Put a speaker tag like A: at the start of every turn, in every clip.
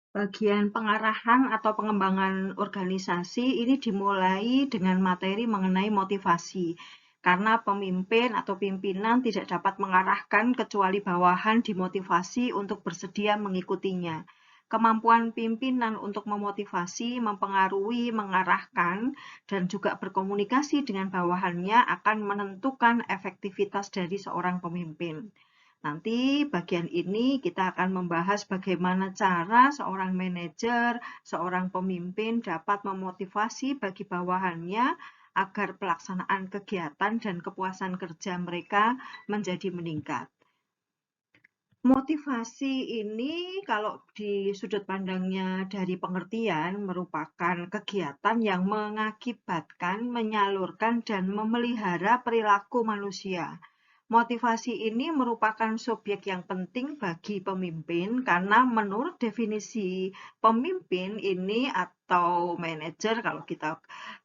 A: Bagian pengarahan atau pengembangan organisasi ini dimulai dengan materi mengenai motivasi. Karena pemimpin atau pimpinan tidak dapat mengarahkan kecuali bawahan dimotivasi untuk bersedia mengikutinya. Kemampuan pimpinan untuk memotivasi, mempengaruhi, mengarahkan, dan juga berkomunikasi dengan bawahannya akan menentukan efektivitas dari seorang pemimpin. Nanti bagian ini kita akan membahas bagaimana cara seorang manajer, seorang pemimpin dapat memotivasi bagi bawahannya agar pelaksanaan kegiatan dan kepuasan kerja mereka menjadi meningkat. Motivasi ini kalau di sudut pandangnya dari pengertian merupakan kegiatan yang mengakibatkan, menyalurkan, dan memelihara perilaku manusia. Motivasi ini merupakan subjek yang penting bagi pemimpin karena menurut definisi pemimpin ini atau manajer, kalau kita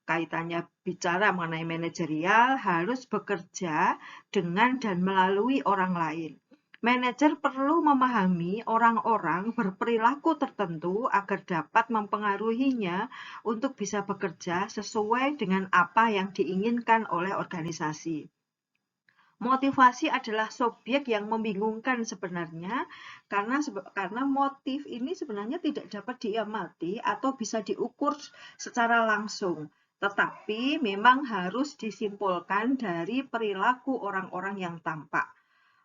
A: kaitannya bicara mengenai manajerial, harus bekerja dengan dan melalui orang lain. Manajer perlu memahami orang-orang berperilaku tertentu agar dapat mempengaruhinya untuk bisa bekerja sesuai dengan apa yang diinginkan oleh organisasi. Motivasi adalah subjek yang membingungkan sebenarnya karena motif ini sebenarnya tidak dapat diamati atau bisa diukur secara langsung, tetapi memang harus disimpulkan dari perilaku orang-orang yang tampak.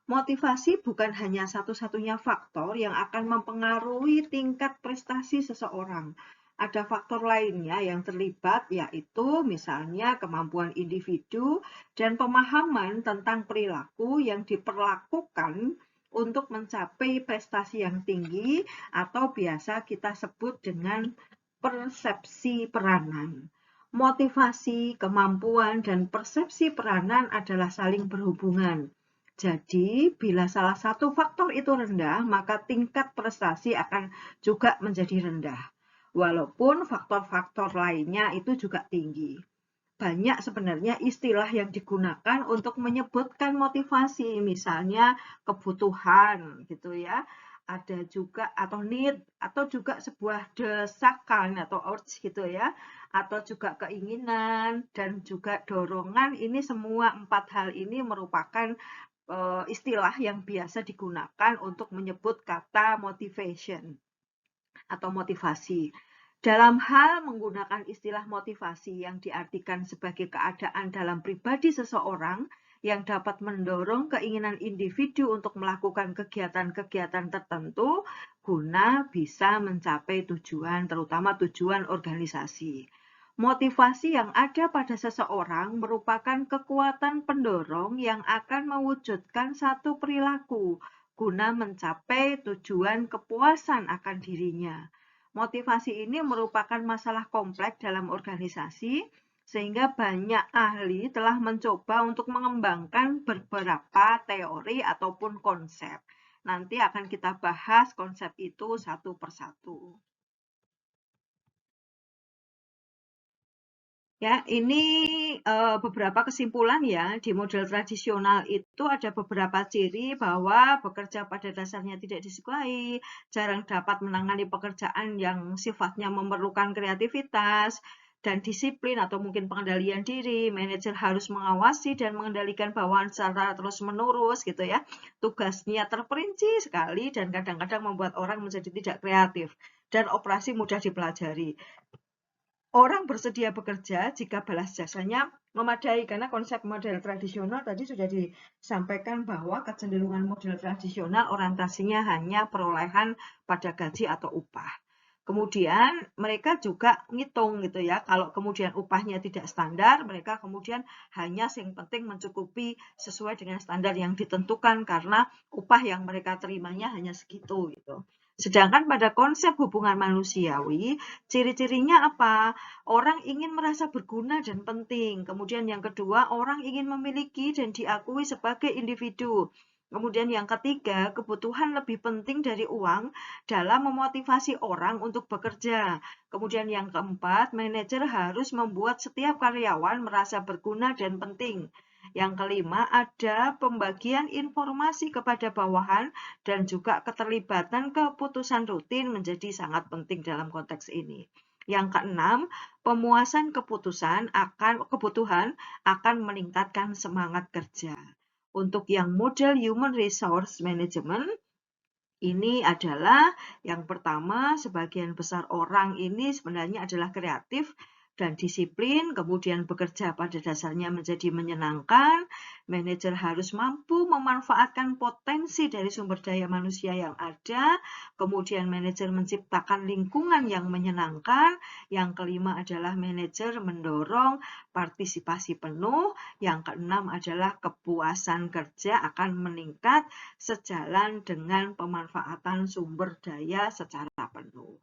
A: Motivasi bukan hanya satu-satunya faktor yang akan mempengaruhi tingkat prestasi seseorang. Ada faktor lainnya yang terlibat, yaitu misalnya kemampuan individu dan pemahaman tentang perilaku yang diperlakukan untuk mencapai prestasi yang tinggi atau biasa kita sebut dengan persepsi peranan. Motivasi, kemampuan, dan persepsi peranan adalah saling berhubungan. Jadi, bila salah satu faktor itu rendah, maka tingkat prestasi akan juga menjadi rendah. Walaupun faktor-faktor lainnya itu juga tinggi. Banyak sebenarnya istilah yang digunakan untuk menyebutkan motivasi, misalnya kebutuhan gitu ya. Ada juga atau need atau juga sebuah desakan atau urge gitu ya, atau juga keinginan dan juga dorongan. Ini semua 4 hal ini merupakan istilah yang biasa digunakan untuk menyebut kata motivation atau motivasi. Dalam hal menggunakan istilah motivasi yang diartikan sebagai keadaan dalam pribadi seseorang yang dapat mendorong keinginan individu untuk melakukan kegiatan-kegiatan tertentu guna bisa mencapai tujuan, terutama tujuan organisasi. Motivasi yang ada pada seseorang merupakan kekuatan pendorong yang akan mewujudkan satu perilaku guna mencapai tujuan kepuasan akan dirinya. Motivasi ini merupakan masalah kompleks dalam organisasi, sehingga banyak ahli telah mencoba untuk mengembangkan beberapa teori ataupun konsep. Nanti akan kita bahas konsep itu satu persatu. Ya, ini beberapa kesimpulan ya. Di model tradisional itu ada beberapa ciri bahwa bekerja pada dasarnya tidak disukai, jarang dapat menangani pekerjaan yang sifatnya memerlukan kreativitas dan disiplin atau mungkin pengendalian diri. Manajer harus mengawasi dan mengendalikan bawahan secara terus-menerus gitu ya. Tugasnya terperinci sekali dan kadang-kadang membuat orang menjadi tidak kreatif dan operasi mudah dipelajari. Orang bersedia bekerja jika balas jasanya memadai, karena konsep model tradisional tadi sudah disampaikan bahwa kecenderungan model tradisional orientasinya hanya perolehan pada gaji atau upah. Kemudian mereka juga ngitung gitu ya, kalau kemudian upahnya tidak standar, mereka kemudian hanya yang penting mencukupi sesuai dengan standar yang ditentukan karena upah yang mereka terimanya hanya segitu gitu. Sedangkan pada konsep hubungan manusiawi, ciri-cirinya apa? Orang ingin merasa berguna dan penting. Kemudian yang kedua, orang ingin memiliki dan diakui sebagai individu. Kemudian yang ketiga, kebutuhan lebih penting dari uang dalam memotivasi orang untuk bekerja. Kemudian yang keempat, manajer harus membuat setiap karyawan merasa berguna dan penting. Yang kelima, ada pembagian informasi kepada bawahan dan juga keterlibatan keputusan rutin menjadi sangat penting dalam konteks ini. Yang keenam, pemuasan keputuhan akan meningkatkan semangat kerja. Untuk yang model Human Resource Management, ini adalah yang pertama, sebagian besar orang ini sebenarnya adalah kreatif dan disiplin, kemudian bekerja pada dasarnya menjadi menyenangkan. Manajer harus mampu memanfaatkan potensi dari sumber daya manusia yang ada, kemudian manajer menciptakan lingkungan yang menyenangkan. Yang kelima adalah manajer mendorong partisipasi penuh. Yang keenam adalah kepuasan kerja akan meningkat sejalan dengan pemanfaatan sumber daya secara penuh.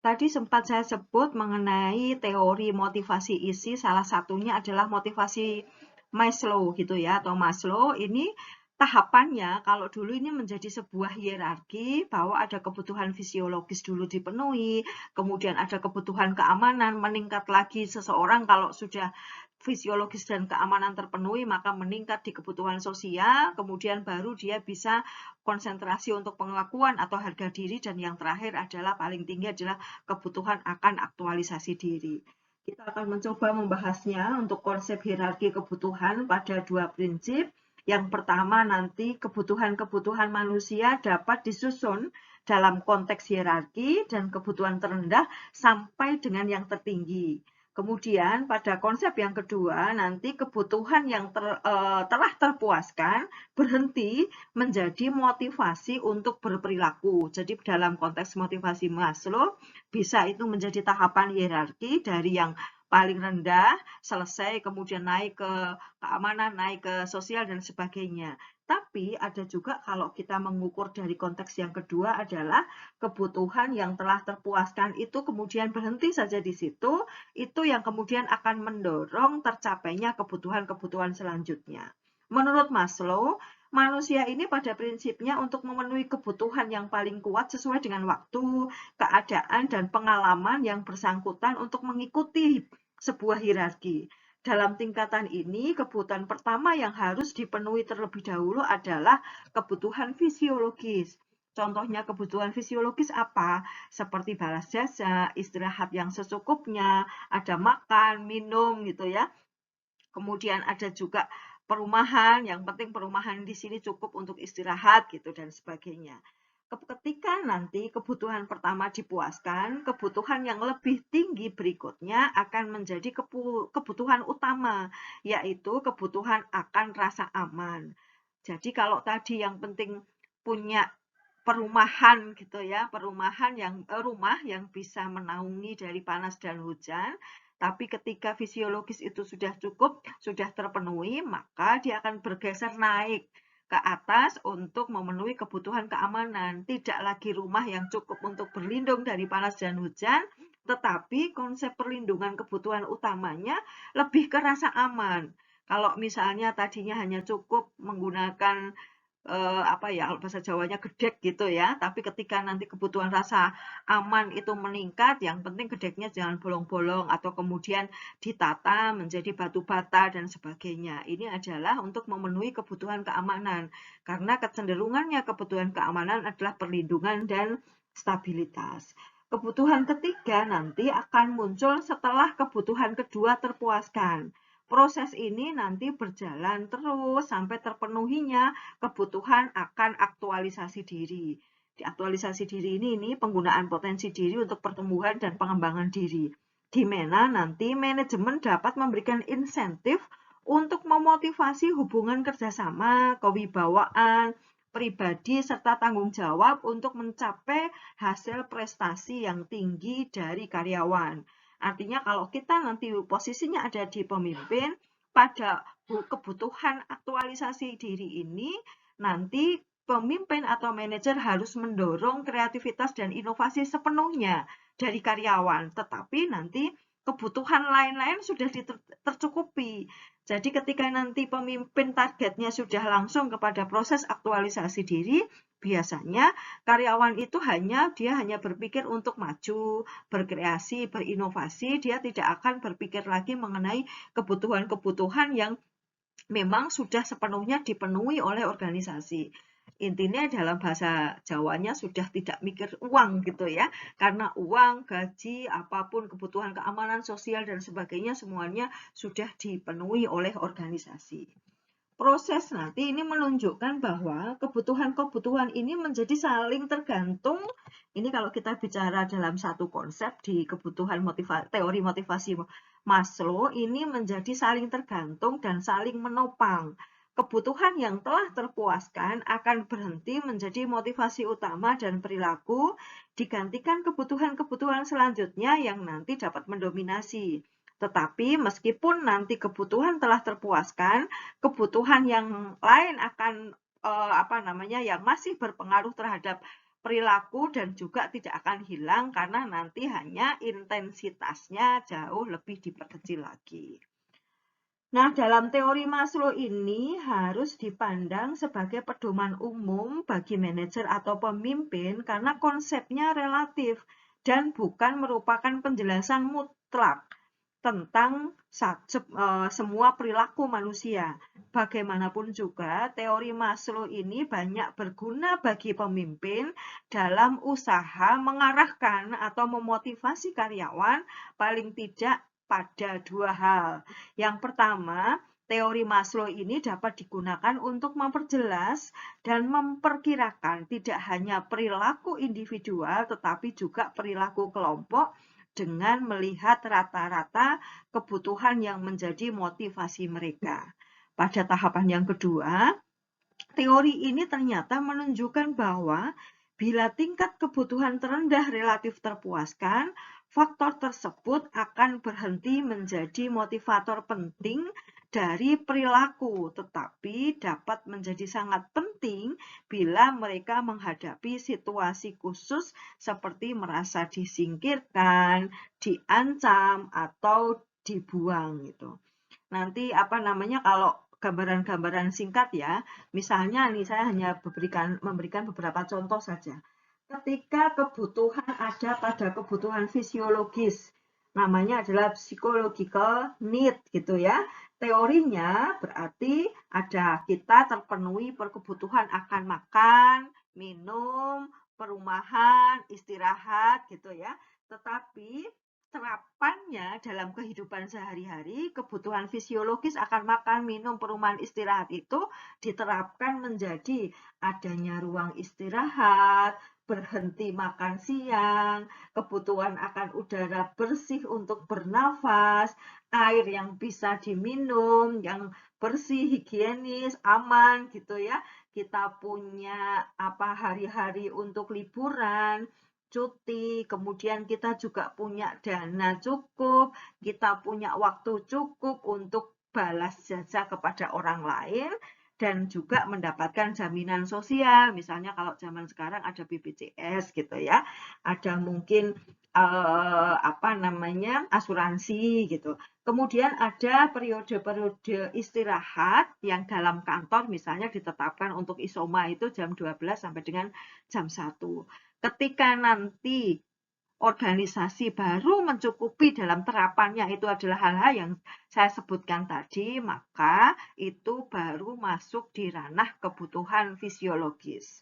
A: Tadi sempat saya sebut mengenai teori motivasi isi, salah satunya adalah motivasi Maslow gitu ya, atau Maslow. Ini tahapannya, kalau dulu ini menjadi sebuah hierarki bahwa ada kebutuhan fisiologis dulu dipenuhi, kemudian ada kebutuhan keamanan, meningkat lagi seseorang kalau sudah fisiologis dan keamanan terpenuhi, maka meningkat di kebutuhan sosial, kemudian baru dia bisa konsentrasi untuk pengakuan atau harga diri, dan yang terakhir adalah paling tinggi adalah kebutuhan akan aktualisasi diri. Kita akan mencoba membahasnya untuk konsep hierarki kebutuhan pada dua prinsip. Yang pertama, nanti kebutuhan-kebutuhan manusia dapat disusun dalam konteks hierarki dan kebutuhan terendah sampai dengan yang tertinggi. Kemudian pada konsep yang kedua, nanti kebutuhan yang telah terpuaskan berhenti menjadi motivasi untuk berperilaku. Jadi dalam konteks motivasi Maslow, bisa itu menjadi tahapan hierarki dari yang paling rendah, selesai, kemudian naik ke keamanan, naik ke sosial, dan sebagainya. Tapi ada juga kalau kita mengukur dari konteks yang kedua adalah kebutuhan yang telah terpuaskan itu kemudian berhenti saja di situ, itu yang kemudian akan mendorong tercapainya kebutuhan-kebutuhan selanjutnya. Menurut Maslow, manusia ini pada prinsipnya untuk memenuhi kebutuhan yang paling kuat sesuai dengan waktu, keadaan, dan pengalaman yang bersangkutan untuk mengikuti sebuah hierarki. Dalam tingkatan ini, kebutuhan pertama yang harus dipenuhi terlebih dahulu adalah kebutuhan fisiologis. Contohnya kebutuhan fisiologis apa? Seperti balas jasa, istirahat yang secukupnya, ada makan, minum gitu ya. Kemudian ada juga perumahan, yang penting perumahan di sini cukup untuk istirahat gitu dan sebagainya. Ketika nanti kebutuhan pertama dipuaskan, kebutuhan yang lebih tinggi berikutnya akan menjadi kebutuhan utama, yaitu kebutuhan akan rasa aman. Jadi kalau tadi yang penting punya perumahan gitu ya, rumah yang bisa menaungi dari panas dan hujan, tapi ketika fisiologis itu sudah cukup, sudah terpenuhi, maka dia akan bergeser naik ke atas untuk memenuhi kebutuhan keamanan. Tidak lagi rumah yang cukup untuk berlindung dari panas dan hujan, tetapi konsep perlindungan kebutuhan utamanya lebih ke rasa aman. Kalau misalnya tadinya hanya cukup menggunakan kalau bahasa Jawanya gedek gitu ya, tapi ketika nanti kebutuhan rasa aman itu meningkat, yang penting gedeknya jangan bolong-bolong atau kemudian ditata menjadi batu bata dan sebagainya. Ini adalah untuk memenuhi kebutuhan keamanan, karena kecenderungannya kebutuhan keamanan adalah perlindungan dan stabilitas. Kebutuhan ketiga nanti akan muncul setelah kebutuhan kedua terpuaskan. Proses ini nanti berjalan terus sampai terpenuhinya kebutuhan akan aktualisasi diri. Di aktualisasi diri ini penggunaan potensi diri untuk pertumbuhan dan pengembangan diri. Di mana nanti manajemen dapat memberikan insentif untuk memotivasi hubungan kerjasama, kewibawaan, pribadi, serta tanggung jawab untuk mencapai hasil prestasi yang tinggi dari karyawan. Artinya kalau kita nanti posisinya ada di pemimpin, pada kebutuhan aktualisasi diri ini, nanti pemimpin atau manajer harus mendorong kreativitas dan inovasi sepenuhnya dari karyawan. Tetapi nanti kebutuhan lain-lain sudah tercukupi. Jadi ketika nanti pemimpin targetnya sudah langsung kepada proses aktualisasi diri, Biasanya karyawan itu dia hanya berpikir untuk maju, berkreasi, berinovasi, dia tidak akan berpikir lagi mengenai kebutuhan-kebutuhan yang memang sudah sepenuhnya dipenuhi oleh organisasi. Intinya dalam bahasa Jawanya sudah tidak mikir uang gitu ya, karena uang, gaji, apapun kebutuhan keamanan sosial dan sebagainya semuanya sudah dipenuhi oleh organisasi. Proses nanti ini menunjukkan bahwa kebutuhan-kebutuhan ini menjadi saling tergantung. Ini kalau kita bicara dalam satu konsep di kebutuhan teori motivasi Maslow, ini menjadi saling tergantung dan saling menopang. Kebutuhan yang telah terpuaskan akan berhenti menjadi motivasi utama dan perilaku, digantikan kebutuhan-kebutuhan selanjutnya yang nanti dapat mendominasi. Tetapi meskipun nanti kebutuhan telah terpuaskan, kebutuhan yang lain akan yang masih berpengaruh terhadap perilaku dan juga tidak akan hilang karena nanti hanya intensitasnya jauh lebih diperkecil lagi. Nah, dalam teori Maslow ini harus dipandang sebagai pedoman umum bagi manajer atau pemimpin karena konsepnya relatif dan bukan merupakan penjelasan mutlak tentang semua perilaku manusia. Bagaimanapun juga, teori Maslow ini banyak berguna bagi pemimpin dalam usaha mengarahkan atau memotivasi karyawan paling tidak pada dua hal. Yang pertama, teori Maslow ini dapat digunakan untuk memperjelas dan memperkirakan tidak hanya perilaku individual tetapi juga perilaku kelompok dengan melihat rata-rata kebutuhan yang menjadi motivasi mereka. Pada tahapan yang kedua, teori ini ternyata menunjukkan bahwa bila tingkat kebutuhan terendah relatif terpuaskan, faktor tersebut akan berhenti menjadi motivator penting dari perilaku, tetapi dapat menjadi sangat penting bila mereka menghadapi situasi khusus seperti merasa disingkirkan, diancam, atau dibuang gitu. Nanti kalau gambaran-gambaran singkat ya, misalnya nih saya hanya memberikan beberapa contoh saja. Ketika kebutuhan ada pada kebutuhan fisiologis, namanya adalah psychological need gitu ya. Teorinya berarti ada kita terpenuhi kebutuhan akan makan, minum, perumahan, istirahat gitu ya. Tetapi terapannya dalam kehidupan sehari-hari, kebutuhan fisiologis akan makan, minum, perumahan, istirahat itu diterapkan menjadi adanya ruang istirahat, berhenti makan siang, kebutuhan akan udara bersih untuk bernafas, air yang bisa diminum, yang bersih, higienis, aman gitu ya. Kita punya hari-hari untuk liburan, cuti, kemudian kita juga punya dana cukup, kita punya waktu cukup untuk balas jasa kepada orang lain, dan juga mendapatkan jaminan sosial. Misalnya kalau zaman sekarang ada BPJS gitu ya, ada mungkin asuransi gitu. Kemudian ada periode-periode istirahat yang dalam kantor misalnya ditetapkan untuk isoma itu jam 12 sampai dengan jam 1. Ketika nanti organisasi baru mencukupi dalam terapannya itu adalah hal-hal yang saya sebutkan tadi, maka itu baru masuk di ranah kebutuhan fisiologis.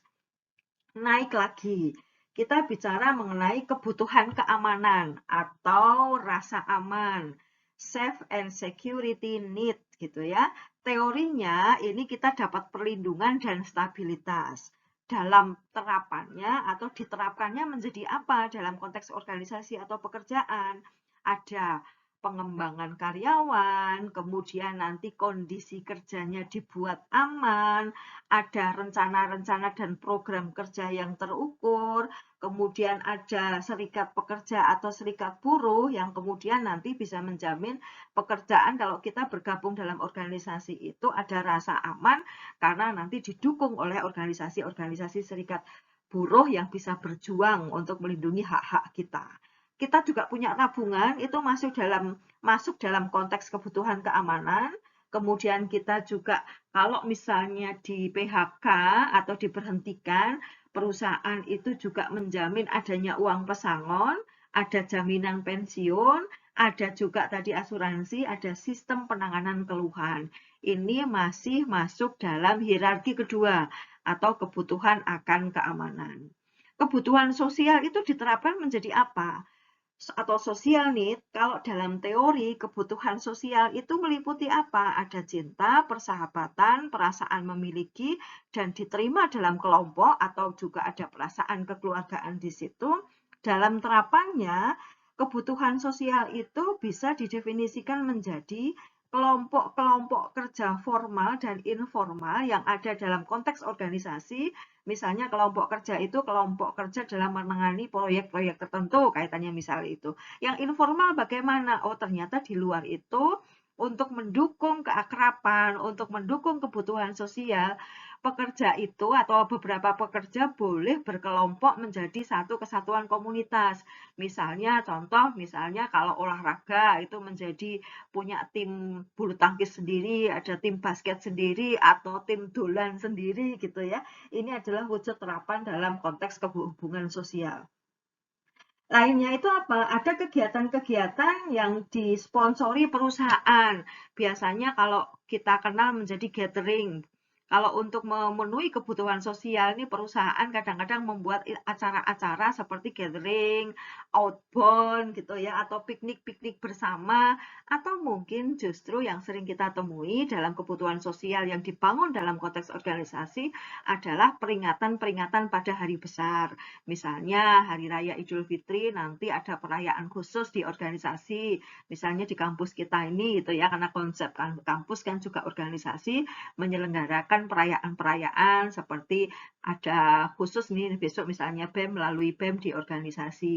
A: Naik lagi, kita bicara mengenai kebutuhan keamanan atau rasa aman, safe and security need gitu ya. Teorinya ini kita dapat perlindungan dan stabilitas. Dalam terapannya atau diterapkannya menjadi apa dalam konteks organisasi atau pekerjaan? Ada pengembangan karyawan, kemudian nanti kondisi kerjanya dibuat aman, ada rencana-rencana dan program kerja yang terukur, kemudian ada serikat pekerja atau serikat buruh yang kemudian nanti bisa menjamin pekerjaan kalau kita bergabung dalam organisasi itu ada rasa aman karena nanti didukung oleh organisasi-organisasi serikat buruh yang bisa berjuang untuk melindungi hak-hak kita. Kita juga punya tabungan, itu masuk dalam konteks kebutuhan keamanan. Kemudian kita juga kalau misalnya di PHK atau diberhentikan, perusahaan itu juga menjamin adanya uang pesangon, ada jaminan pensiun, ada juga tadi asuransi, ada sistem penanganan keluhan. Ini masih masuk dalam hierarki kedua atau kebutuhan akan keamanan. Kebutuhan sosial itu diterapkan menjadi apa? Atau social need, kalau dalam teori kebutuhan sosial itu meliputi apa? Ada cinta, persahabatan, perasaan memiliki, dan diterima dalam kelompok, atau juga ada perasaan kekeluargaan di situ. Dalam terapannya, kebutuhan sosial itu bisa didefinisikan menjadi kelompok-kelompok kerja formal dan informal yang ada dalam konteks organisasi. Misalnya kelompok kerja itu kelompok kerja dalam menangani proyek-proyek tertentu, kaitannya misalnya itu. Yang informal bagaimana? Oh, ternyata di luar itu untuk mendukung keakraban, untuk mendukung kebutuhan sosial, pekerja itu atau beberapa pekerja boleh berkelompok menjadi satu kesatuan komunitas. Misalnya contoh, misalnya kalau olahraga itu menjadi punya tim bulu tangkis sendiri, ada tim basket sendiri, atau tim dolan sendiri gitu ya. Ini adalah wujud terapan dalam konteks hubungan sosial. Lainnya itu apa? Ada kegiatan-kegiatan yang disponsori perusahaan. Biasanya kalau kita kenal menjadi gathering. Kalau untuk memenuhi kebutuhan sosial ini perusahaan kadang-kadang membuat acara-acara seperti gathering, outbound gitu ya, atau piknik-piknik bersama, atau mungkin justru yang sering kita temui dalam kebutuhan sosial yang dibangun dalam konteks organisasi adalah peringatan-peringatan pada hari besar. Misalnya Hari Raya Idul Fitri nanti ada perayaan khusus di organisasi. Misalnya di kampus kita ini gitu ya, karena konsep kampus kan juga organisasi menyelenggarakan perayaan-perayaan seperti ada khusus nih besok misalnya BEM melalui BEM di organisasi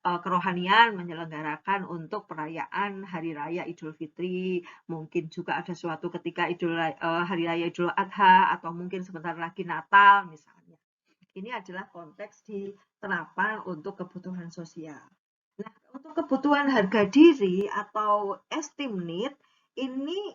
A: kerohanian menyelenggarakan untuk perayaan Hari Raya Idul Fitri. Mungkin juga ada suatu ketika Hari Raya Idul Adha atau mungkin sebentar lagi Natal misalnya. Ini adalah konteks di terapan untuk kebutuhan sosial. Nah, untuk kebutuhan harga diri atau esteem need, ini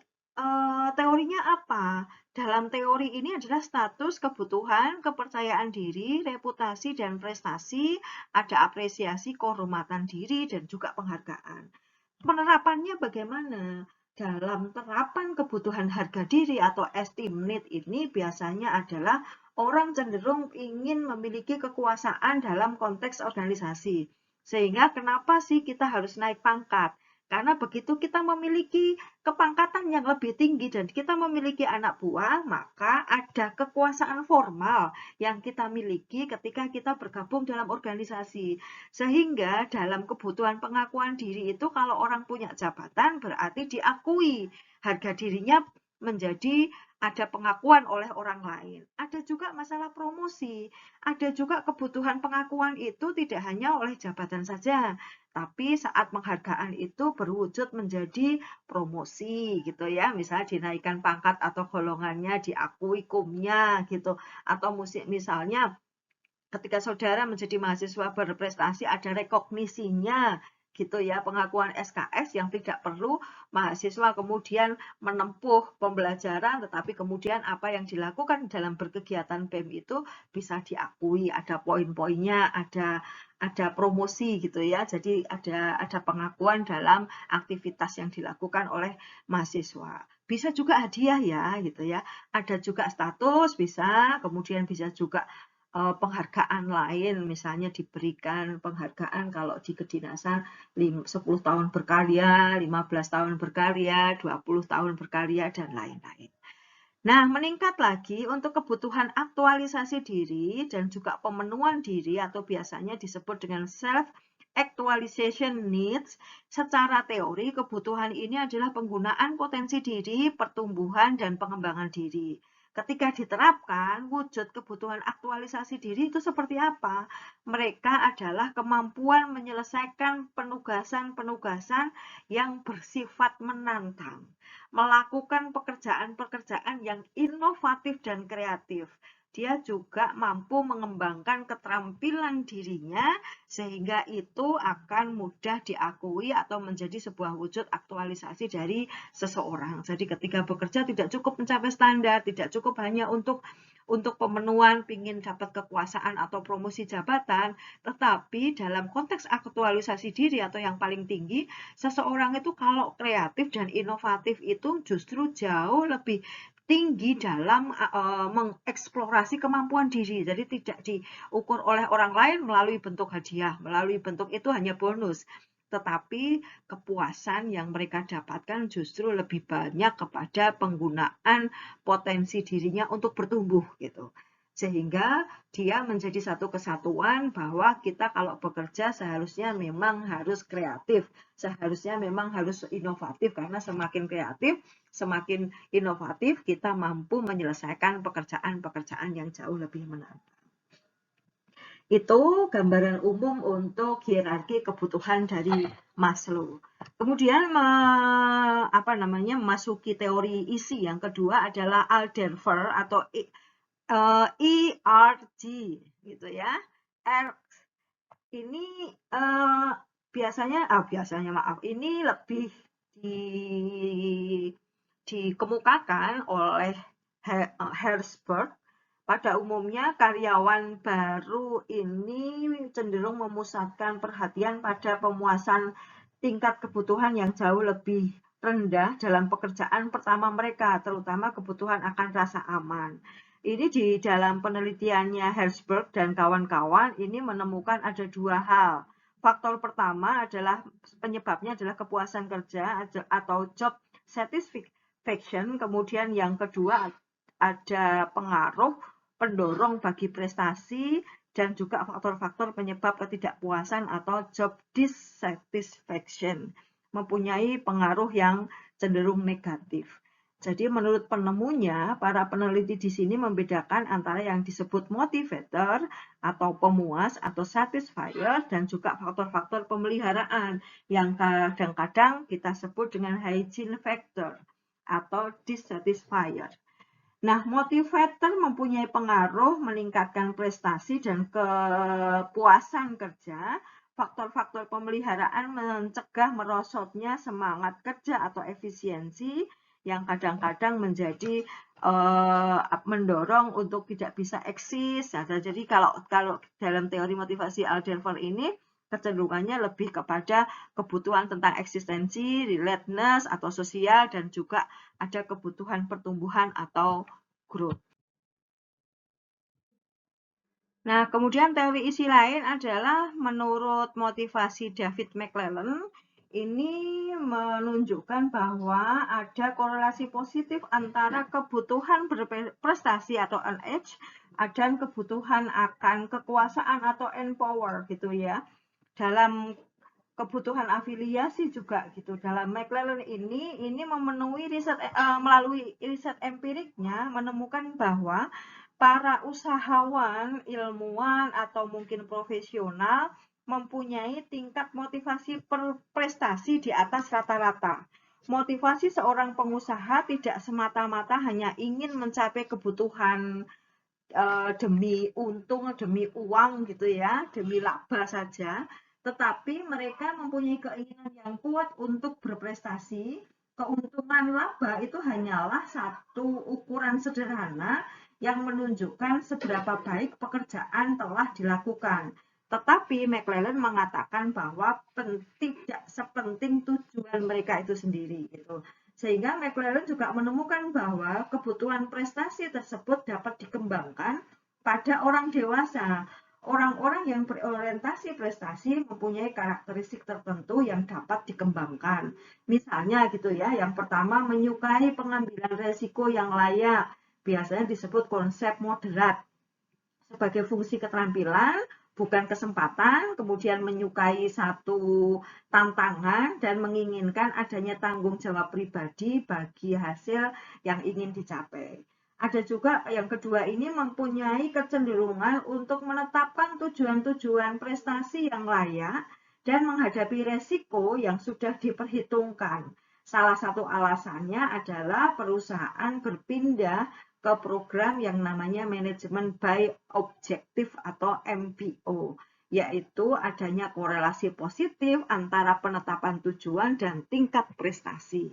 A: teorinya apa? Dalam teori ini adalah status kebutuhan, kepercayaan diri, reputasi, dan prestasi, ada apresiasi, kehormatan diri, dan juga penghargaan. Penerapannya bagaimana? Dalam terapan kebutuhan harga diri atau esteem need ini biasanya adalah orang cenderung ingin memiliki kekuasaan dalam konteks organisasi. Sehingga kenapa sih kita harus naik pangkat? Karena begitu kita memiliki kepangkatan yang lebih tinggi dan kita memiliki anak buah, maka ada kekuasaan formal yang kita miliki ketika kita bergabung dalam organisasi. Sehingga dalam kebutuhan pengakuan diri itu kalau orang punya jabatan berarti diakui harga dirinya menjadi ada pengakuan oleh orang lain. Ada juga masalah promosi, ada juga kebutuhan pengakuan itu tidak hanya oleh jabatan saja, tapi saat penghargaan itu berwujud menjadi promosi gitu ya, misalnya dinaikkan pangkat atau golongannya, diakui kumnya gitu, atau misalnya ketika saudara menjadi mahasiswa berprestasi ada rekognisinya gitu ya, pengakuan SKS yang tidak perlu mahasiswa kemudian menempuh pembelajaran, tetapi kemudian apa yang dilakukan dalam berkegiatan BEM itu bisa diakui, ada poin-poinnya, ada promosi gitu ya. Jadi ada pengakuan dalam aktivitas yang dilakukan oleh mahasiswa. Bisa juga hadiah ya gitu ya. Ada juga status bisa, kemudian bisa juga penghargaan lain, misalnya diberikan penghargaan kalau di kedinasan 10 tahun berkarya, 15 tahun berkarya, 20 tahun berkarya, dan lain-lain. Nah, meningkat lagi untuk kebutuhan aktualisasi diri dan juga pemenuhan diri atau biasanya disebut dengan self-actualization needs. Secara teori, kebutuhan ini adalah penggunaan potensi diri, pertumbuhan, dan pengembangan diri. Ketika diterapkan, wujud kebutuhan aktualisasi diri itu seperti apa? Mereka adalah kemampuan menyelesaikan penugasan-penugasan yang bersifat menantang, melakukan pekerjaan-pekerjaan yang inovatif dan kreatif, dia juga mampu mengembangkan keterampilan dirinya sehingga itu akan mudah diakui atau menjadi sebuah wujud aktualisasi dari seseorang. Jadi ketika bekerja tidak cukup mencapai standar, tidak cukup hanya untuk pemenuhan pingin dapat kekuasaan atau promosi jabatan, tetapi dalam konteks aktualisasi diri atau yang paling tinggi, seseorang itu kalau kreatif dan inovatif itu justru jauh lebih tinggi dalam mengeksplorasi kemampuan diri. Jadi tidak diukur oleh orang lain melalui bentuk hadiah, melalui bentuk itu hanya bonus. Tetapi kepuasan yang mereka dapatkan justru lebih banyak kepada penggunaan potensi dirinya untuk bertumbuh gitu. Sehingga dia menjadi satu kesatuan bahwa kita kalau bekerja seharusnya memang harus kreatif, seharusnya memang harus inovatif karena semakin kreatif, semakin inovatif kita mampu menyelesaikan pekerjaan-pekerjaan yang jauh lebih menantang. Itu gambaran umum untuk hierarki kebutuhan dari Maslow. Kemudian memasuki teori isi yang kedua adalah Alderfer atau ERG gitu ya. Ini ini lebih dikemukakan oleh Herzberg. Pada umumnya karyawan baru ini cenderung memusatkan perhatian pada pemuasan tingkat kebutuhan yang jauh lebih rendah dalam pekerjaan pertama mereka, terutama kebutuhan akan rasa aman. Ini di dalam penelitiannya Herzberg dan kawan-kawan ini menemukan ada dua hal. Faktor pertama adalah penyebabnya adalah kepuasan kerja atau job satisfaction. Kemudian yang kedua ada pengaruh pendorong bagi prestasi dan juga faktor-faktor penyebab ketidakpuasan atau job dissatisfaction mempunyai pengaruh yang cenderung negatif. Jadi menurut penemunya, para peneliti di sini membedakan antara yang disebut motivator atau pemuas atau satisfier dan juga faktor-faktor pemeliharaan yang kadang-kadang kita sebut dengan hygiene factor atau dissatisfier. Nah, motivator mempunyai pengaruh meningkatkan prestasi dan kepuasan kerja. Faktor-faktor pemeliharaan mencegah merosotnya semangat kerja atau efisiensi yang kadang-kadang menjadi mendorong untuk tidak bisa eksis. Jadi kalau dalam teori motivasi Alderfer ini kecenderungannya lebih kepada kebutuhan tentang eksistensi, relatedness atau sosial, dan juga ada kebutuhan pertumbuhan atau growth. Nah, kemudian teori isi lain adalah menurut motivasi David McClellan, ini menunjukkan bahwa ada korelasi positif antara kebutuhan berprestasi atau earn-age dan kebutuhan akan kekuasaan atau empower gitu ya. Dalam kebutuhan afiliasi juga gitu. Dalam McClellan ini memenuhi riset melalui riset empiriknya menemukan bahwa para usahawan, ilmuwan atau mungkin profesional mempunyai tingkat motivasi prestasi di atas rata-rata. Motivasi seorang pengusaha tidak semata-mata hanya ingin mencapai kebutuhan demi untung, demi uang gitu ya, demi laba saja, tetapi mereka mempunyai keinginan yang kuat untuk berprestasi. Keuntungan laba itu hanyalah satu ukuran sederhana yang menunjukkan seberapa baik pekerjaan telah dilakukan. Tetapi McClellan mengatakan bahwa tidak sepenting tujuan mereka itu sendiri. Gitu. Sehingga McClellan juga menemukan bahwa kebutuhan prestasi tersebut dapat dikembangkan pada orang dewasa. Orang-orang yang berorientasi prestasi mempunyai karakteristik tertentu yang dapat dikembangkan. Misalnya gitu ya, yang pertama menyukai pengambilan resiko yang layak. Biasanya disebut konsep moderat. Sebagai fungsi keterampilan, bukan kesempatan, kemudian menyukai satu tantangan dan menginginkan adanya tanggung jawab pribadi bagi hasil yang ingin dicapai. Ada juga yang kedua ini mempunyai kecenderungan untuk menetapkan tujuan-tujuan prestasi yang layak dan menghadapi resiko yang sudah diperhitungkan. Salah satu alasannya adalah perusahaan berpindah ke program yang namanya Management by Objective atau MBO, yaitu adanya korelasi positif antara penetapan tujuan dan tingkat prestasi.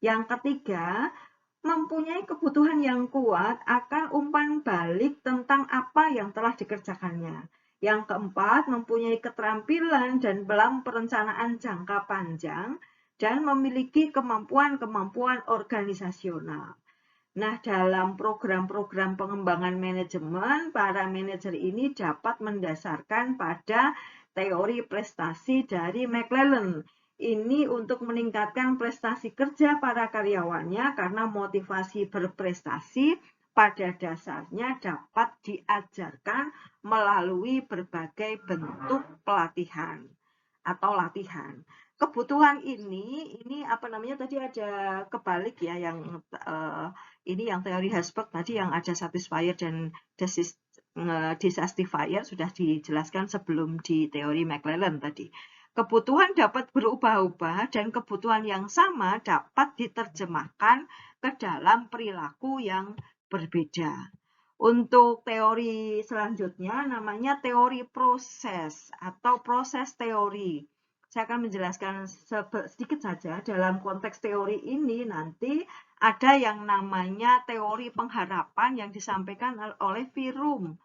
A: Yang ketiga, mempunyai kebutuhan yang kuat akan umpan balik tentang apa yang telah dikerjakannya. Yang keempat, mempunyai keterampilan dan dalam perencanaan jangka panjang dan memiliki kemampuan-kemampuan organisasional. Nah, dalam program-program pengembangan manajemen, para manajer ini dapat mendasarkan pada teori prestasi dari McClellan. Ini untuk meningkatkan prestasi kerja para karyawannya karena motivasi berprestasi pada dasarnya dapat diajarkan melalui berbagai bentuk pelatihan atau latihan. Kebutuhan ini apa namanya tadi ada kebalik ya yang ini yang teori Herzberg tadi yang ada satisfier dan dissatisfier sudah dijelaskan sebelum di teori McClellan tadi. Kebutuhan dapat berubah-ubah dan kebutuhan yang sama dapat diterjemahkan ke dalam perilaku yang berbeda. Untuk teori selanjutnya namanya teori proses atau proses teori. Saya akan menjelaskan sedikit saja. Dalam konteks teori ini nanti ada yang namanya teori pengharapan yang disampaikan oleh Virum.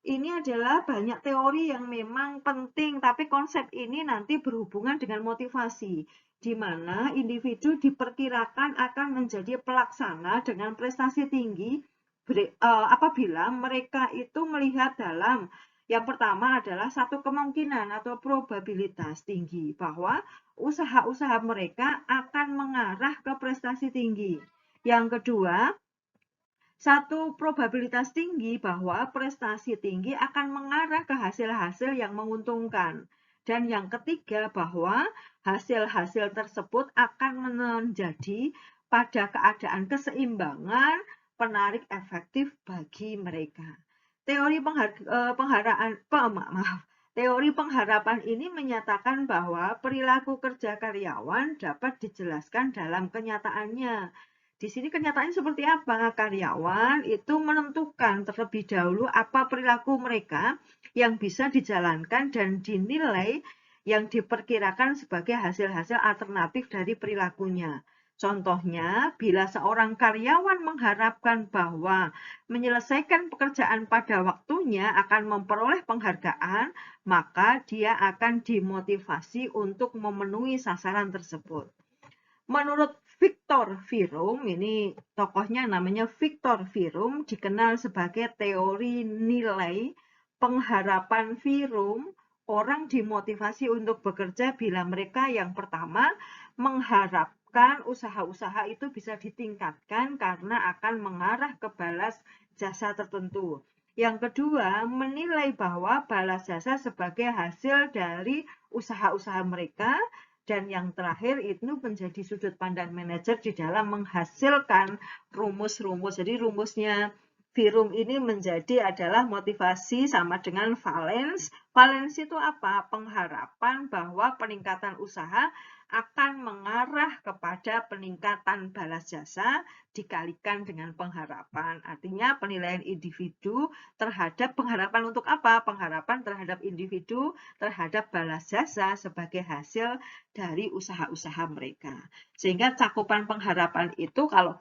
A: Ini adalah banyak teori yang memang penting, tapi konsep ini nanti berhubungan dengan motivasi, di mana individu diperkirakan akan menjadi pelaksana dengan prestasi tinggi apabila mereka itu melihat dalam yang pertama adalah satu kemungkinan atau probabilitas tinggi bahwa usaha-usaha mereka akan mengarah ke prestasi tinggi. Yang kedua, satu probabilitas tinggi bahwa prestasi tinggi akan mengarah ke hasil-hasil yang menguntungkan. Dan yang ketiga bahwa hasil-hasil tersebut akan menjadi pada keadaan keseimbangan penarik efektif bagi mereka. Teori pengharapan ini menyatakan bahwa perilaku kerja karyawan dapat dijelaskan dalam kenyataannya. Di sini kenyataannya seperti apa? Karyawan itu menentukan terlebih dahulu apa perilaku mereka yang bisa dijalankan dan dinilai yang diperkirakan sebagai hasil-hasil alternatif dari perilakunya. Contohnya, bila seorang karyawan mengharapkan bahwa menyelesaikan pekerjaan pada waktunya akan memperoleh penghargaan, maka dia akan dimotivasi untuk memenuhi sasaran tersebut. Menurut Victor Virum, ini tokohnya namanya Victor Virum, dikenal sebagai teori nilai pengharapan Virum. Orang dimotivasi untuk bekerja bila mereka yang pertama mengharapkan usaha-usaha itu bisa ditingkatkan karena akan mengarah ke balas jasa tertentu. Yang kedua, menilai bahwa balas jasa sebagai hasil dari usaha-usaha mereka. Dan yang terakhir itu menjadi sudut pandang manajer di dalam menghasilkan rumus-rumus. Jadi rumusnya Virum ini menjadi adalah motivasi sama dengan valence. Valence itu apa? Pengharapan bahwa peningkatan usaha akan mengarah kepada peningkatan balas jasa dikalikan dengan pengharapan. Artinya penilaian individu terhadap pengharapan untuk apa? Pengharapan terhadap individu terhadap balas jasa sebagai hasil dari usaha-usaha mereka. Sehingga cakupan pengharapan itu kalau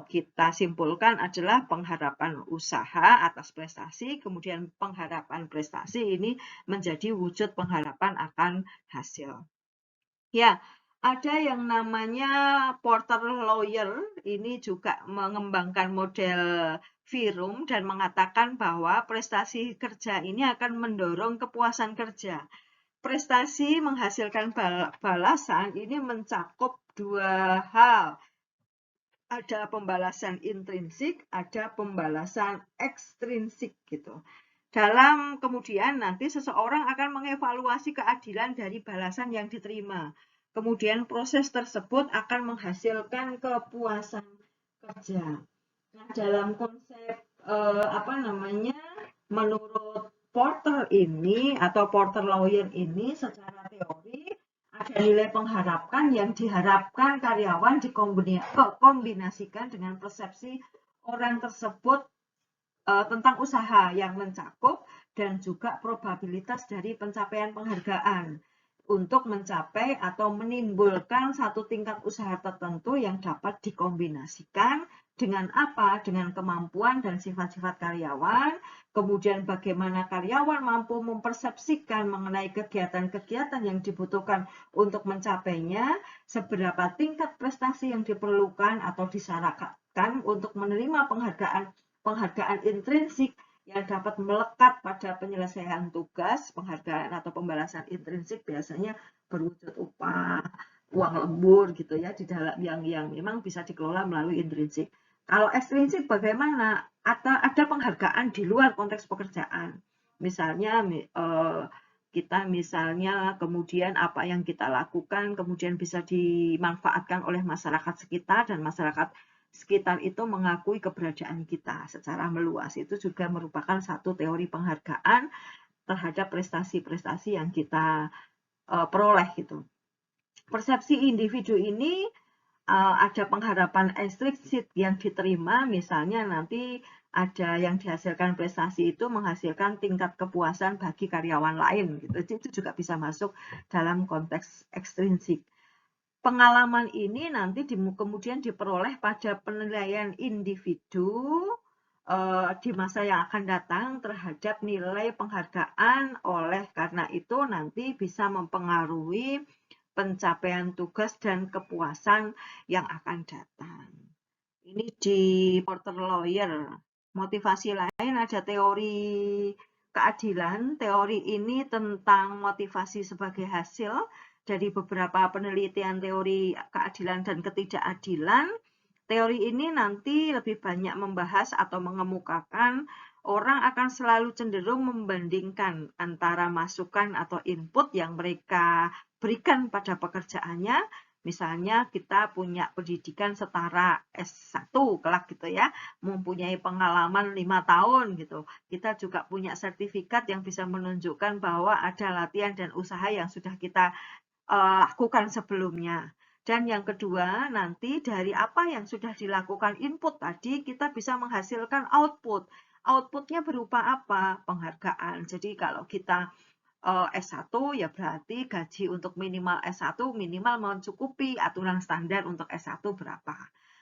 A: kita simpulkan adalah pengharapan usaha atas prestasi, kemudian pengharapan prestasi ini menjadi wujud pengharapan akan hasil. Ya, ada yang namanya Porter Lawyer, ini juga mengembangkan model Virum dan mengatakan bahwa prestasi kerja ini akan mendorong kepuasan kerja. Prestasi menghasilkan balasan ini mencakup dua hal. Ada pembalasan intrinsik, ada pembalasan ekstrinsik gitu. Kemudian nanti seseorang akan mengevaluasi keadilan dari balasan yang diterima. Kemudian proses tersebut akan menghasilkan kepuasan kerja. Nah, dalam konsep menurut Porter ini atau Porter Lawyer ini secara teori ada nilai pengharapkan yang diharapkan karyawan dikombinasikan dengan persepsi orang tersebut tentang usaha yang mencakup dan juga probabilitas dari pencapaian penghargaan untuk mencapai atau menimbulkan satu tingkat usaha tertentu yang dapat dikombinasikan dengan apa? Dengan kemampuan dan sifat-sifat karyawan, kemudian bagaimana karyawan mampu mempersepsikan mengenai kegiatan-kegiatan yang dibutuhkan untuk mencapainya, seberapa tingkat prestasi yang diperlukan atau disyaratkan untuk menerima penghargaan intrinsik yang dapat melekat pada penyelesaian tugas. Penghargaan atau pembalasan intrinsik biasanya berwujud upah, uang lembur gitu ya, di dalam yang memang bisa dikelola melalui intrinsik. Kalau ekstrinsik bagaimana? Ada penghargaan di luar konteks pekerjaan. Misalnya kita misalnya kemudian apa yang kita lakukan kemudian bisa dimanfaatkan oleh masyarakat sekitar dan masyarakat sekitar itu mengakui keberadaan kita secara meluas. Itu juga merupakan satu teori penghargaan terhadap prestasi-prestasi yang kita peroleh gitu. Persepsi individu ini ada pengharapan ekstrinsik yang diterima, misalnya nanti ada yang dihasilkan prestasi itu menghasilkan tingkat kepuasan bagi karyawan lain gitu. Itu juga bisa masuk dalam konteks ekstrinsik. Pengalaman ini nanti kemudian diperoleh pada penilaian individu di masa yang akan datang terhadap nilai penghargaan, oleh karena itu nanti bisa mempengaruhi pencapaian tugas dan kepuasan yang akan datang. Ini di Porter Lawyer. Motivasi lain ada teori keadilan. Teori ini tentang motivasi sebagai hasil dari beberapa penelitian teori keadilan dan ketidakadilan. Teori ini nanti lebih banyak membahas atau mengemukakan orang akan selalu cenderung membandingkan antara masukan atau input yang mereka berikan pada pekerjaannya. Misalnya kita punya pendidikan setara S1 kelak gitu ya, mempunyai pengalaman 5 tahun gitu. Kita juga punya sertifikat yang bisa menunjukkan bahwa ada latihan dan usaha yang sudah kita lakukan sebelumnya. Dan yang kedua, nanti dari apa yang sudah dilakukan input tadi, kita bisa menghasilkan output. Outputnya berupa apa? Penghargaan. Jadi kalau kita S1 ya berarti gaji untuk minimal S1 minimal mencukupi aturan standar untuk S1 berapa.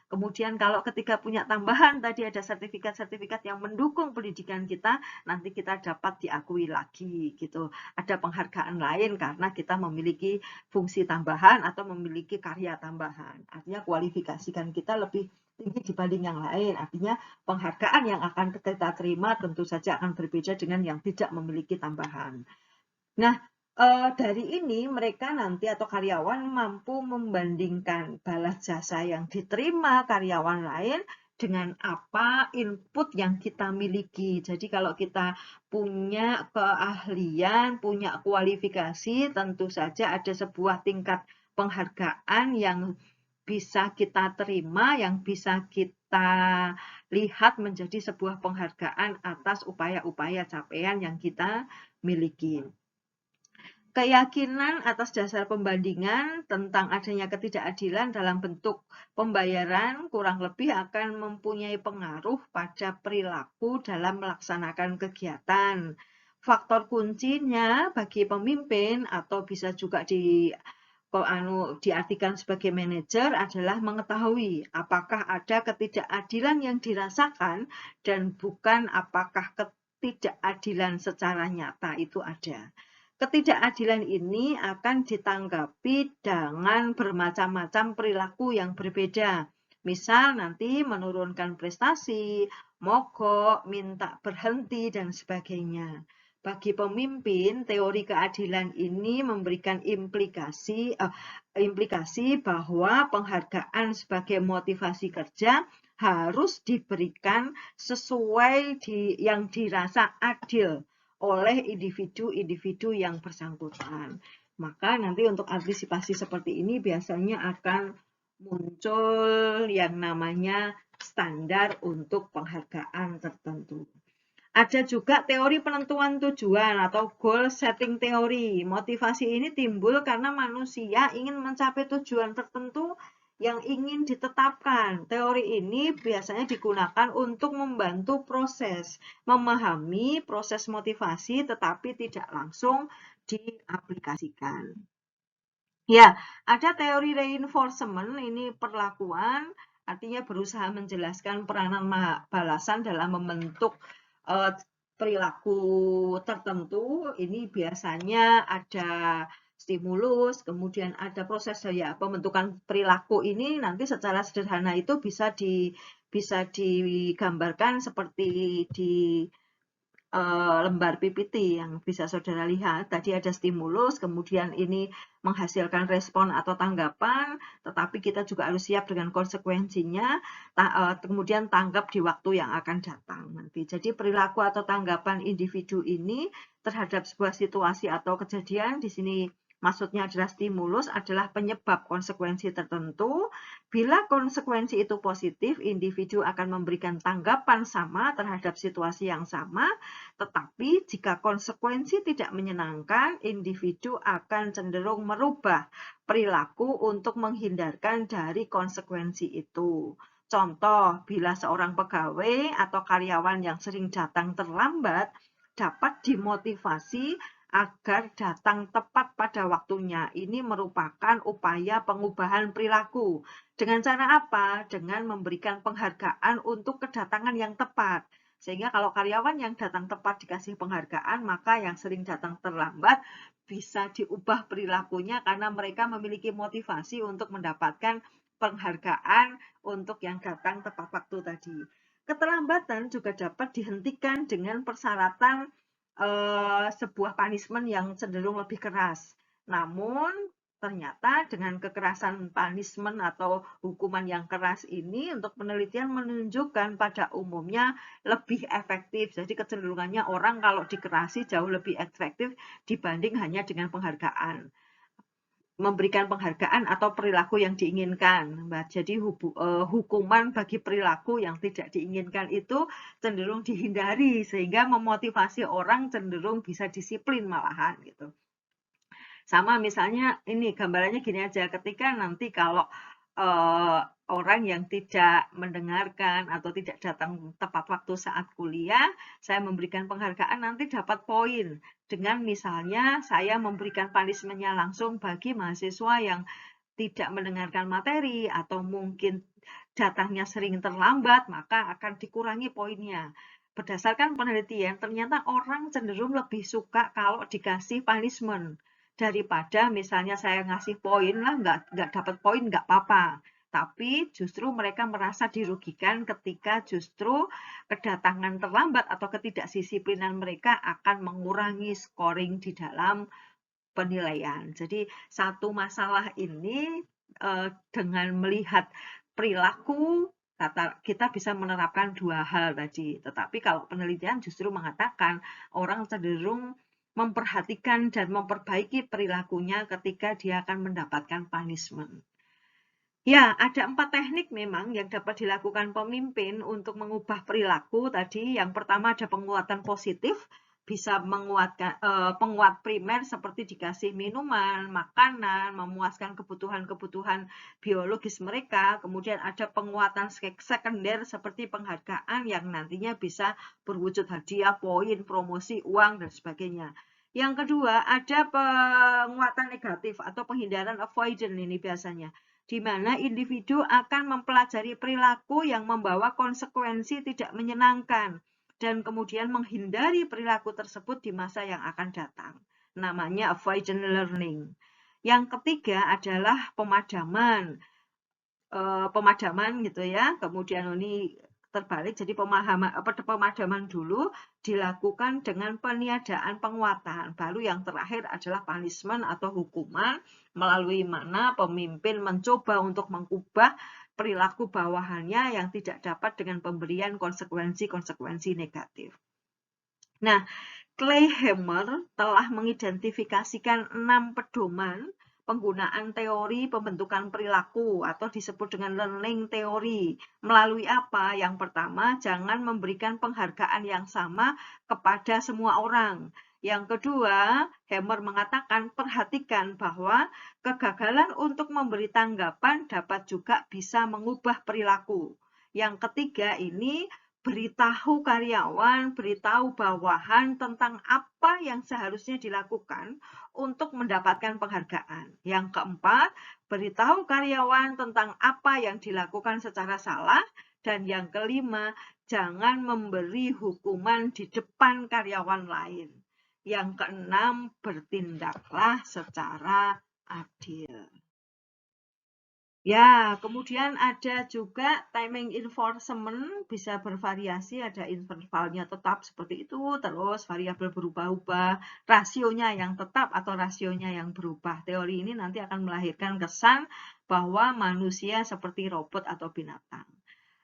A: Kemudian kalau ketika punya tambahan tadi ada sertifikat-sertifikat yang mendukung pendidikan kita, nanti kita dapat diakui lagi gitu. Ada penghargaan lain karena kita memiliki fungsi tambahan atau memiliki karya tambahan. Artinya kualifikasikan kita lebih tinggi dibanding yang lain. Artinya penghargaan yang akan kita terima tentu saja akan berbeda dengan yang tidak memiliki tambahan. Nah, dari ini mereka nanti atau karyawan mampu membandingkan balas jasa yang diterima karyawan lain dengan apa input yang kita miliki. Jadi kalau kita punya keahlian, punya kualifikasi, tentu saja ada sebuah tingkat penghargaan yang bisa kita terima, yang bisa kita lihat menjadi sebuah penghargaan atas upaya-upaya capaian yang kita miliki. Keyakinan atas dasar pembandingan tentang adanya ketidakadilan dalam bentuk pembayaran kurang lebih akan mempunyai pengaruh pada perilaku dalam melaksanakan kegiatan. Faktor kuncinya bagi pemimpin atau bisa juga diartikan sebagai manajer adalah mengetahui apakah ada ketidakadilan yang dirasakan dan bukan apakah ketidakadilan secara nyata itu ada. Ketidakadilan ini akan ditanggapi dengan bermacam-macam perilaku yang berbeda. Misal nanti menurunkan prestasi, mogok, minta berhenti, dan sebagainya. Bagi pemimpin, teori keadilan ini memberikan implikasi bahwa penghargaan sebagai motivasi kerja harus diberikan sesuai yang dirasa adil oleh individu-individu yang bersangkutan. Maka nanti untuk antisipasi seperti ini biasanya akan muncul yang namanya standar untuk penghargaan tertentu. Ada juga teori penentuan tujuan atau goal setting theory. Motivasi ini timbul karena manusia ingin mencapai tujuan tertentu yang ingin ditetapkan. Teori ini biasanya digunakan untuk membantu proses memahami proses motivasi tetapi tidak langsung diaplikasikan. Ya, ada teori reinforcement, ini perlakuan, artinya berusaha menjelaskan peranan balasan dalam membentuk perilaku tertentu. Ini biasanya ada stimulus, kemudian ada proses pembentukan perilaku ini nanti secara sederhana itu bisa digambarkan seperti di lembar PPT yang bisa saudara lihat. Tadi ada stimulus, kemudian ini menghasilkan respon atau tanggapan, tetapi kita juga harus siap dengan konsekuensinya, kemudian tanggap di waktu yang akan datang nanti. Jadi perilaku atau tanggapan individu ini terhadap sebuah situasi atau kejadian, di sini maksudnya adalah stimulus adalah penyebab konsekuensi tertentu. Bila konsekuensi itu positif, individu akan memberikan tanggapan sama terhadap situasi yang sama, tetapi jika konsekuensi tidak menyenangkan, individu akan cenderung merubah perilaku untuk menghindarkan dari konsekuensi itu. Contoh, bila seorang pegawai atau karyawan yang sering datang terlambat dapat dimotivasi agar datang tepat pada waktunya. Ini merupakan upaya pengubahan perilaku. Dengan cara apa? Dengan memberikan penghargaan untuk kedatangan yang tepat. Sehingga kalau karyawan yang datang tepat dikasih penghargaan, maka yang sering datang terlambat bisa diubah perilakunya karena mereka memiliki motivasi untuk mendapatkan penghargaan untuk yang datang tepat waktu tadi. Keterlambatan juga dapat dihentikan dengan persyaratan sebuah punishment yang cenderung lebih keras. Namun ternyata dengan kekerasan punishment atau hukuman yang keras ini untuk penelitian menunjukkan pada umumnya lebih efektif. Jadi kecenderungannya orang kalau dikerasi jauh lebih efektif dibanding hanya dengan penghargaan. Memberikan penghargaan atau perilaku yang diinginkan. Jadi hukuman bagi perilaku yang tidak diinginkan itu cenderung dihindari sehingga memotivasi orang cenderung bisa disiplin malahan gitu. Sama misalnya ini gambarannya gini aja, ketika nanti kalau orang yang tidak mendengarkan atau tidak datang tepat waktu saat kuliah, saya memberikan penghargaan nanti dapat poin. Dengan misalnya saya memberikan punishment-nya langsung bagi mahasiswa yang tidak mendengarkan materi atau mungkin datangnya sering terlambat, maka akan dikurangi poinnya. Berdasarkan penelitian, ternyata orang cenderung lebih suka kalau dikasih punishment daripada misalnya saya ngasih poin lah, nggak dapat poin nggak apa-apa. Tapi justru mereka merasa dirugikan ketika justru kedatangan terlambat atau ketidakdisiplinan mereka akan mengurangi scoring di dalam penilaian. Jadi satu masalah ini dengan melihat perilaku kita bisa menerapkan dua hal tadi. Tetapi kalau penelitian justru mengatakan orang cenderung memperhatikan dan memperbaiki perilakunya ketika dia akan mendapatkan punishment. Ya, ada 4 teknik memang yang dapat dilakukan pemimpin untuk mengubah perilaku tadi. Yang pertama ada penguatan positif, bisa menguatkan penguat primer seperti dikasih minuman, makanan, memuaskan kebutuhan-kebutuhan biologis mereka. Kemudian ada penguatan sekunder seperti penghargaan yang nantinya bisa berwujud hadiah, poin, promosi, uang, dan sebagainya. Yang kedua, ada penguatan negatif atau penghindaran avoidance ini biasanya, di mana individu akan mempelajari perilaku yang membawa konsekuensi tidak menyenangkan dan kemudian menghindari perilaku tersebut di masa yang akan datang. Namanya avoidance learning. Yang ketiga adalah pemadaman. Pemadaman gitu ya. Kemudian ini terbalik, jadi pemadaman dulu dilakukan dengan peniadaan penguatan. Baru yang terakhir adalah punishment atau hukuman, melalui mana pemimpin mencoba untuk mengubah perilaku bawahannya yang tidak dapat dengan pemberian konsekuensi-konsekuensi negatif. Nah, Clay Hammer telah mengidentifikasikan 6 pedoman penggunaan teori pembentukan perilaku atau disebut dengan learning teori. Melalui apa? Yang pertama, jangan memberikan penghargaan yang sama kepada semua orang. Yang kedua, Hammer mengatakan perhatikan bahwa kegagalan untuk memberi tanggapan dapat juga bisa mengubah perilaku. Yang ketiga ini beritahu karyawan, beritahu bawahan tentang apa yang seharusnya dilakukan untuk mendapatkan penghargaan. Yang keempat, beritahu karyawan tentang apa yang dilakukan secara salah. Dan yang kelima, jangan memberi hukuman di depan karyawan lain. Yang keenam, bertindaklah secara adil. Ya, kemudian ada juga timing enforcement, bisa bervariasi, ada intervalnya tetap seperti itu, terus variabel berubah-ubah, rasionya yang tetap atau rasionya yang berubah. Teori ini nanti akan melahirkan kesan bahwa manusia seperti robot atau binatang.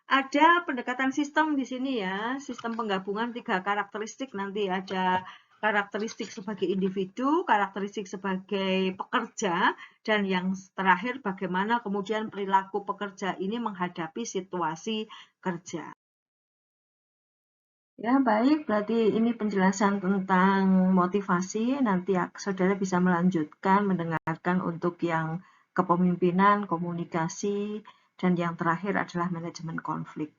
A: Ada pendekatan sistem di sini ya, sistem penggabungan 3 karakteristik, nanti ada karakteristik sebagai individu, karakteristik sebagai pekerja, dan yang terakhir bagaimana kemudian perilaku pekerja ini menghadapi situasi kerja. Ya, baik, berarti ini penjelasan tentang motivasi. Nanti saudara bisa melanjutkan, mendengarkan untuk yang kepemimpinan, komunikasi, dan yang terakhir adalah manajemen konflik.